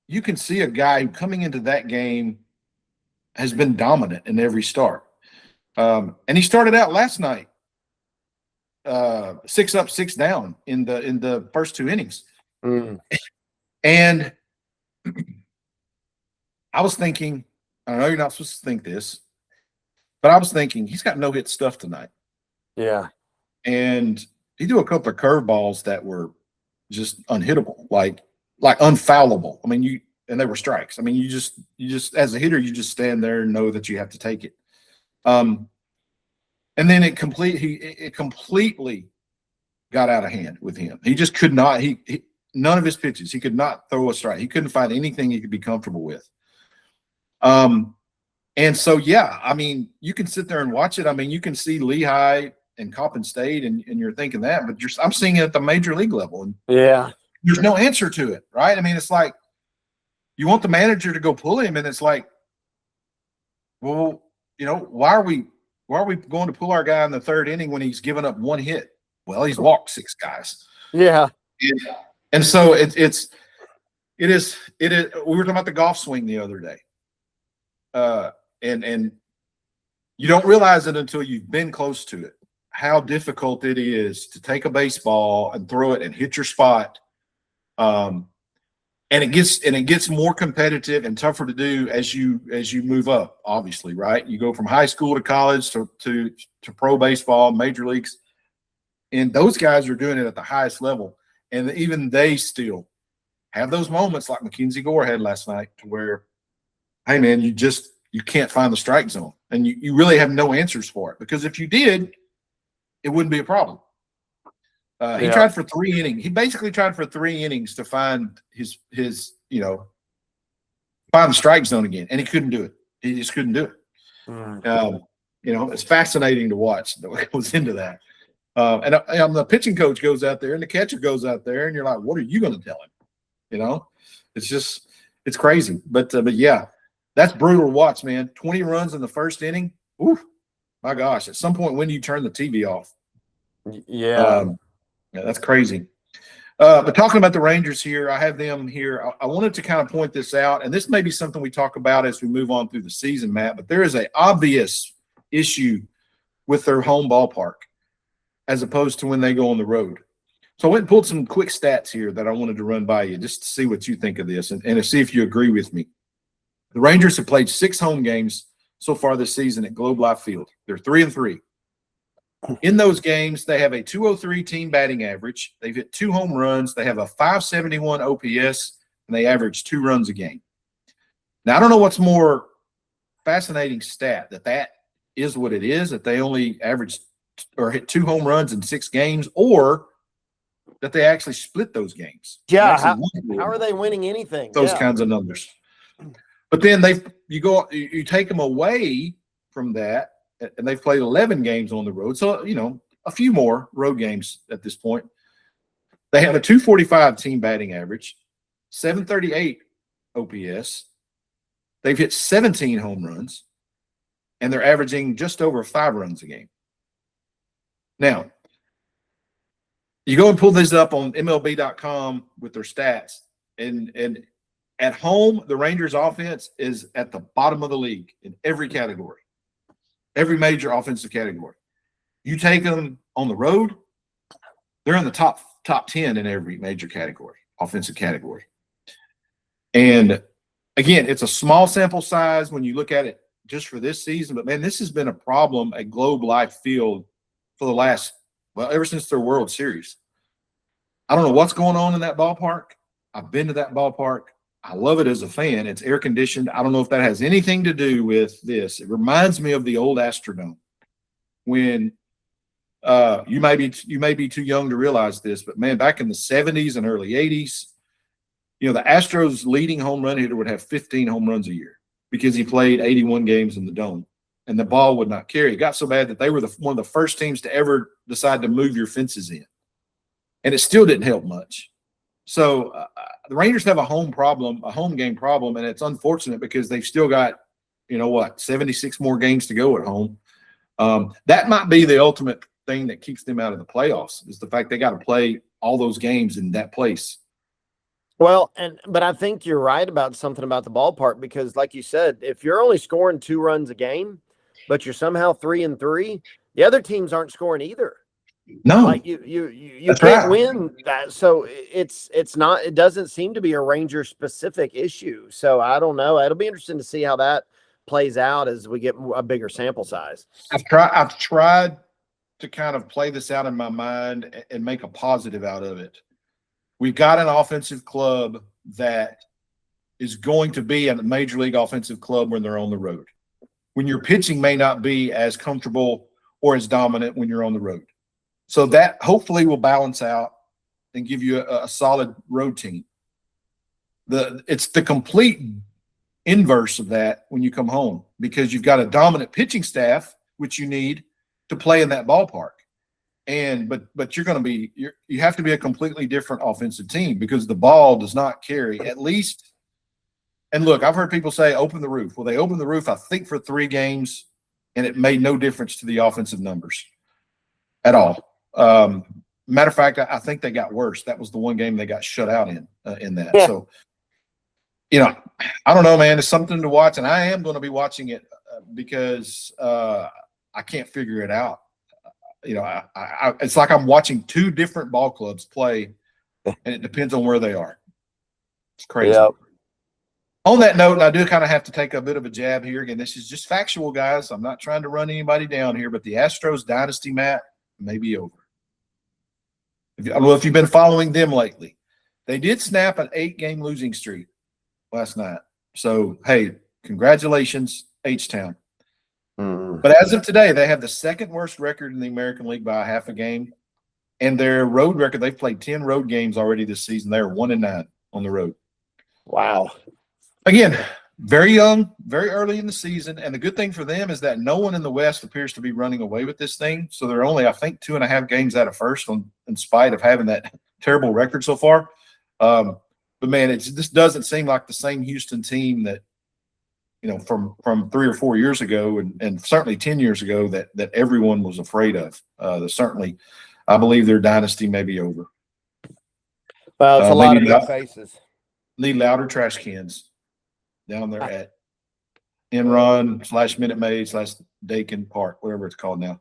you can see a guy who coming into that game has been dominant in every start. And he started out last night 6 up, 6 down in the first 2 innings. And I was thinking, I know you're not supposed to think this, but I was thinking he's got no hit stuff tonight.
Yeah. And
he threw a couple of curveballs that were just unhittable, like unfoulable. I mean, and they were strikes. I mean, you just as a hitter, you just stand there and know that you have to take it. And then it completely got out of hand with him. He just could not. He none of his pitches, he could not throw a strike. He couldn't find anything he could be comfortable with. And so, yeah, I mean, you can sit there and watch it. I mean, you can see Lehigh and Coppin State, and you're thinking that, but I'm seeing it at the major league level, and there's no answer to it, right? I mean, it's like you want the manager to go pull him, and it's like, well, why are we going to pull our guy in the third inning when he's given up 1 hit? Well, he's walked 6 guys.
Yeah.
And so it is. We were talking about the golf swing the other day, and you don't realize it until you've been close to it, how difficult it is to take a baseball and throw it and hit your spot. And it gets more competitive and tougher to do as you move up, obviously, right? You go from high school to college to pro baseball, major leagues, and those guys are doing it at the highest level. And even they still have those moments like Mackenzie Gore had last night, to where, hey man, you can't find the strike zone, and you really have no answers for it, because if you did, it wouldn't be a problem. He tried for 3 innings. He basically tried for 3 innings to find his find the strike zone again, and he couldn't do it. He just couldn't do it. It's fascinating to watch what goes into that. And the pitching coach goes out there and the catcher goes out there, and you're like, what are you going to tell him? It's crazy. But yeah, that's brutal to watch, man. 20 runs in the first inning. Ooh, my gosh. At some point, when do you turn the TV off?
Yeah.
Yeah, that's crazy. But talking about the Rangers here, I have them here. I wanted to kind of point this out, and this may be something we talk about as we move on through the season, Matt, but there is an obvious issue with their home ballpark as opposed to when they go on the road. So I went and pulled some quick stats here that I wanted to run by you just to see what you think of this and to see if you agree with me. The Rangers have played 6 home games so far this season at Globe Life Field. They're 3-3. In those games, they have a 203 team batting average. They've hit 2 home runs. They have a 571 OPS, and they average 2 runs a game. Now, I don't know what's more fascinating stat, that is what it is, that they only average or hit 2 home runs in 6 games, or that they actually split those games.
Yeah, how are they winning anything?
Those kinds of numbers. But then you take them away from that, and they've played 11 games on the road. So, a few more road games at this point. They have a 245 team batting average, 738 OPS. They've hit 17 home runs, and they're averaging just over 5 runs a game. Now, you go and pull this up on MLB.com with their stats, and at home, the Rangers offense is at the bottom of the league in every category. Every major offensive category. You take them on the road, they're in the top 10 in every major category, offensive category. And again, it's a small sample size when you look at it just for this season, but man, this has been a problem at Globe Life Field for the last, ever since their World Series. I don't know what's going on in that ballpark. I've been to that ballpark. I love it as a fan. It's air conditioned. I don't know if that has anything to do with this. It reminds me of the old Astrodome when you may be too young to realize this, but man, back in the 70s and early 80s, the Astros leading home run hitter would have 15 home runs a year because he played 81 games in the dome, and the ball would not carry. It got so bad that they were one of the first teams to ever decide to move your fences in, and it still didn't help much. So the Rangers have a home game problem, and it's unfortunate because they've still got, 76 more games to go at home. That might be the ultimate thing that keeps them out of the playoffs, is the fact they got to play all those games in that place.
Well, but I think you're right about something about the ballpark, because like you said, if you're only scoring 2 runs a game, but you're somehow 3-3, the other teams aren't scoring either.
No,
like you can't win that. So it doesn't seem to be a Ranger specific issue. So I don't know. It'll be interesting to see how that plays out as we get a bigger sample size.
I've tried to kind of play this out in my mind and make a positive out of it. We've got an offensive club that is going to be a major league offensive club when they're on the road. When your pitching may not be as comfortable or as dominant when you're on the road. So that hopefully will balance out and give you a solid road team. It's the complete inverse of that when you come home, because you've got a dominant pitching staff, which you need to play in that ballpark. But you have to be a completely different offensive team, because the ball does not carry, at least. And look, I've heard people say open the roof. Well, they opened the roof, I think, for 3 games, and it made no difference to the offensive numbers at all. Matter of fact, I think they got worse. That was the one game they got shut out in that. Yeah. So, I don't know, man. It's something to watch, and I am going to be watching it because I can't figure it out. It's like I'm watching 2 different ball clubs play, and it depends on where they are. It's crazy. Yep. On that note, and I do kind of have to take a bit of a jab here. Again, this is just factual, guys. I'm not trying to run anybody down here, but the Astros dynasty, Matt, may be over. I don't know if you've been following them lately. They did snap an 8-game losing streak last night. So, hey, congratulations, H-Town. But as of today, they have the 2nd worst record in the American League by a half a game. And their road record, they've played 10 road games already this season. They're 1-9 on the road.
Wow.
Again, very young, very early in the season. And the good thing for them is that no one in the West appears to be running away with this thing. So they're only, I think, 2.5 games out of first in spite of having that terrible record so far. But, man, this doesn't seem like the same Houston team that, from 3 or 4 years ago and certainly 10 years ago that everyone was afraid of. Certainly, I believe their dynasty may be over.
Well, it's a
They
lot of
need
new faces.
Need louder trash cans down there at Enron / Minute Maid / Dakin Park, whatever it's called now.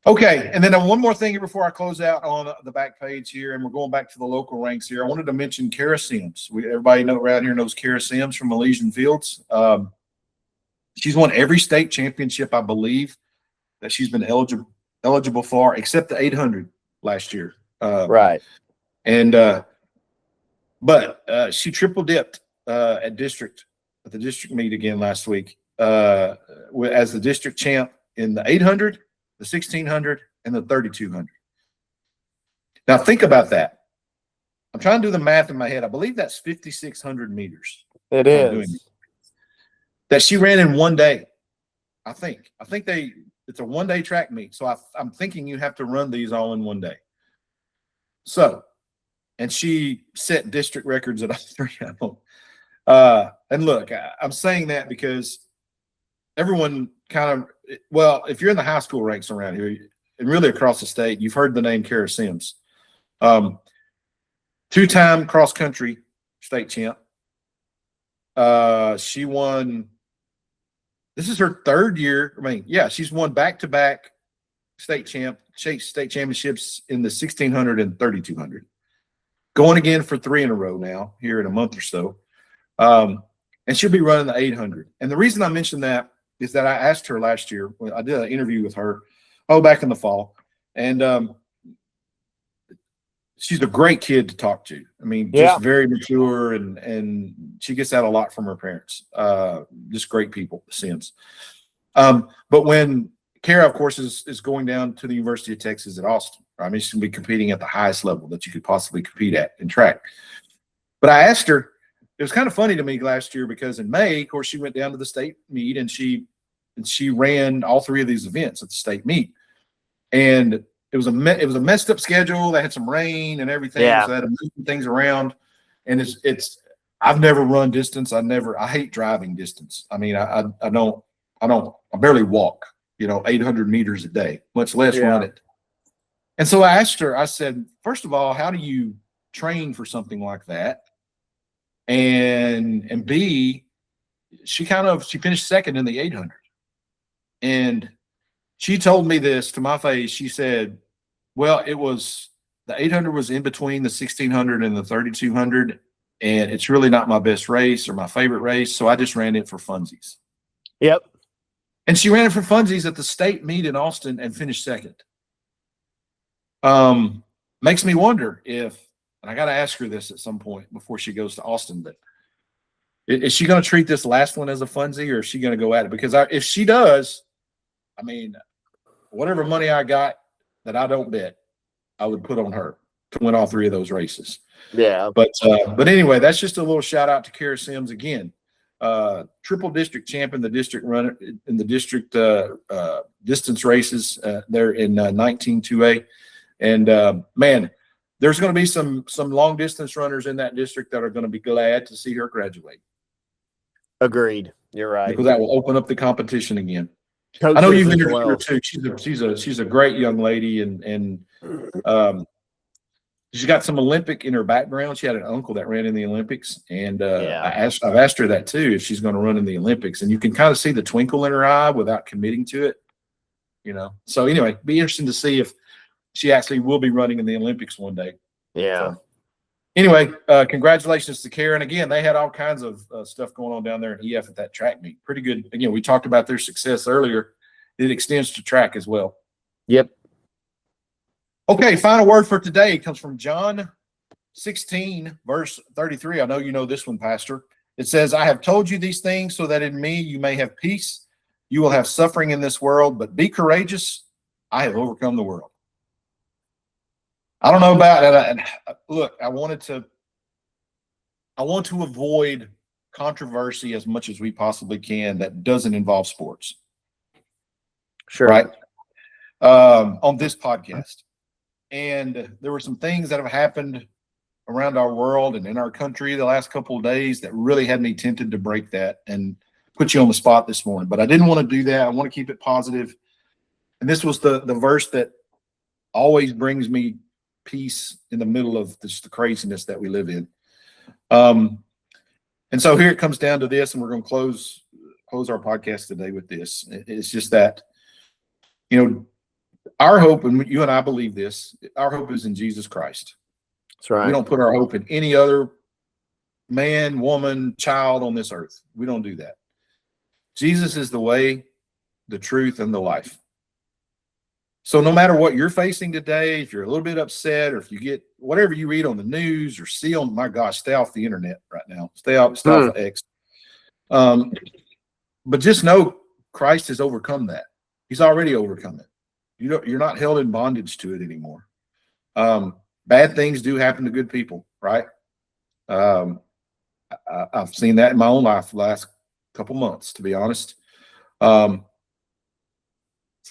Okay, and then one more thing here before I close out on the back page here, and we're going back to the local ranks here. I wanted to mention Cara Sims. Everybody around here knows Cara Sims from Elysian Fields. She's won every state championship, I believe, that she's been eligible for, except the 800 last year.
Right.
And but she triple dipped at the district meet again last week as the district champ in the 800, the 1600, and the 3200. Now think about that. I'm trying to do the math in my head. I believe that's 5,600 meters.
It is.
That she ran in one day. I think it's a one-day track meet. So I'm thinking you have to run these all in one day. So, and she set district records at all three of them. And look, I'm saying that because everyone kind of, well, if you're in the high school ranks around here and really across the state, you've heard the name Cara Sims. Two-time cross-country state champ. She won, this is her third year. I mean, yeah, she's won back-to-back state championships in the 1600 and 3200. Going again for 3 in a row now here in a month or so. And she'll be running the 800. And the reason I mentioned that is that I asked her last year, I did an interview with her, back in the fall. And she's a great kid to talk to. I mean, just very mature, and she gets out a lot from her parents. Just great people, Sims. But when Cara, of course, is going down to the University of Texas at Austin. I mean, she's going to be competing at the highest level that you could possibly compete at in track. But I asked her, it was kind of funny to me last year because in May, of course, she went down to the state meet and she ran all 3 of these events at the state meet. And it was a messed up schedule. They had some rain and everything.
Yeah.
So they had to move things around. And I've never run distance. I hate driving distance. I mean, I barely walk, 800 meters a day, much less run it. And so I asked her, I said, first of all, how do you train for something like that? And B, she finished second in the 800. And she told me this to my face. She said, well, the 800 was in between the 1600 and the 3200. And it's really not my best race or my favorite race. So I just ran it for funsies.
Yep.
And she ran it for funsies at the state meet in Austin and finished second. Makes me wonder and I got to ask her this at some point before she goes to Austin, but is she going to treat this last one as a funsie, or is she going to go at it? Because if she does, I mean, whatever money I got that I don't bet, I would put on her to win all 3 of those races.
Yeah.
But anyway, that's just a little shout out to Cara Sims again. Triple district champ in the district runner in the district distance races there in 19-2A. And man, there's going to be some long distance runners in that district that are going to be glad to see her graduate.
Agreed. You're right.
Because that will open up the competition again.
Coaches
I know you've
as
interviewed
well.
her too. She's a great young lady, and she's got some Olympic in her background. She had an uncle that ran in the Olympics, and I've asked her that too, if she's going to run in the Olympics. And you can kind of see the twinkle in her eye without committing to it, So anyway, be interesting to see if she actually will be running in the Olympics one day.
Yeah.
So, anyway, congratulations to Cara. And again, they had all kinds of stuff going on down there in EF at that track meet. Pretty good. Again, we talked about their success earlier. It extends to track as well.
Yep.
Okay, final word for today comes from John 16, verse 33. I know you know this one, Pastor. It says, I have told you these things so that in me you may have peace. You will have suffering in this world, but be courageous. I have overcome the world. I don't know about that. Look, I want to avoid controversy as much as we possibly can that doesn't involve sports.
Sure.
Right. On this podcast. And there were some things that have happened around our world and in our country the last couple of days that really had me tempted to break that and put you on the spot this morning. But I didn't want to do that. I want to keep it positive. And this was the verse that always brings me peace in the middle of the craziness that we live in. And so here it comes down to this, and we're going to close our podcast today with this. It's just that, our hope, and you and I believe this, our hope is in Jesus Christ.
That's right.
We don't put our hope in any other man, woman, child on this earth. We don't do that. Jesus is the way, the truth, and the life. So no matter what you're facing today, if you're a little bit upset, or if you get whatever you read on the news or see on, my gosh, stay off the internet right now. Stay off X. But just know Christ has overcome that. He's already overcome it. You're not held in bondage to it anymore. Bad things do happen to good people, right? I've seen that in my own life the last couple months, to be honest.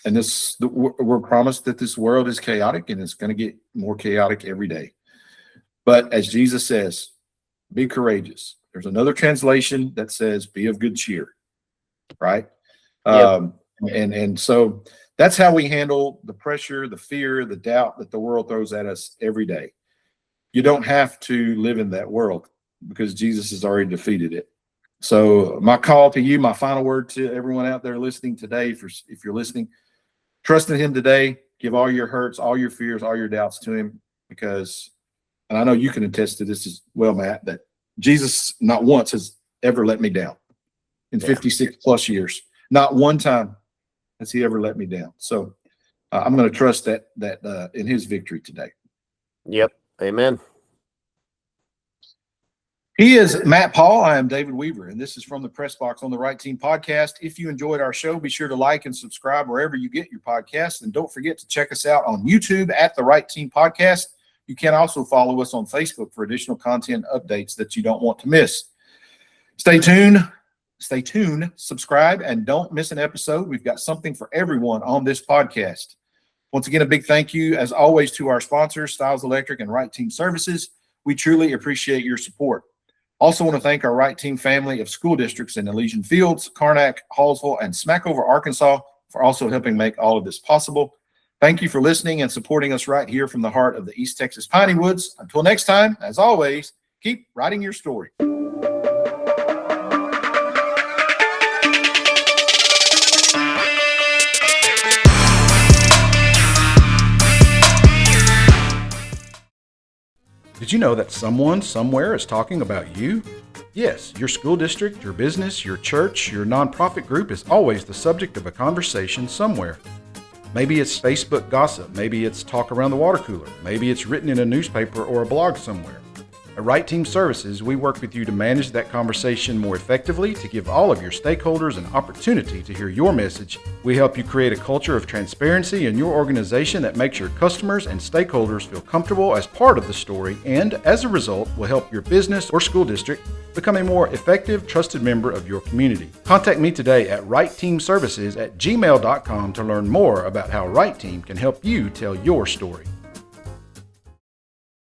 And we're promised that this world is chaotic, and it's going to get more chaotic every day. But as Jesus says, be courageous. There's another translation that says, be of good cheer, right?
Yep.
And so that's how we handle the pressure, the fear, the doubt that the world throws at us every day. You don't have to live in that world because Jesus has already defeated it. So my call to you, my final word to everyone out there listening today, if you're listening, trust in him today. Give all your hurts, all your fears, all your doubts to him, because, and I know you can attest to this as well, Matt, that Jesus not once has ever let me down in 56 plus years. Not one time has he ever let me down. So I'm going to trust that in his victory today.
Yep. Amen.
He is Matt Paul. I am David Weaver, and this is from the Press Box on the Right Team podcast. If you enjoyed our show, be sure to like and subscribe wherever you get your podcasts. And don't forget to check us out on YouTube at the Right Team Podcast. You can also follow us on Facebook for additional content updates that you don't want to miss. Stay tuned, subscribe, and don't miss an episode. We've got something for everyone on this podcast. Once again, a big thank you, as always, to our sponsors, Styles Electric and Right Team Services. We truly appreciate your support. Also want to thank our Right Team family of school districts in Elysian Fields, Karnak, Hallsville, and Smackover, Arkansas, for also helping make all of this possible. Thank you for listening and supporting us right here from the heart of the East Texas Piney Woods. Until next time, as always, keep writing your story.
Did you know that someone somewhere is talking about you? Yes, your school district, your business, your church, your nonprofit group is always the subject of a conversation somewhere. Maybe it's Facebook gossip, maybe it's talk around the water cooler, maybe it's written in a newspaper or a blog somewhere. At Right Team Services, we work with you to manage that conversation more effectively, to give all of your stakeholders an opportunity to hear your message. We help you create a culture of transparency in your organization that makes your customers and stakeholders feel comfortable as part of the story, and as a result, will help your business or school district become a more effective, trusted member of your community. Contact me today at rightteamservices@gmail.com to learn more about how Right Team can help you tell your story.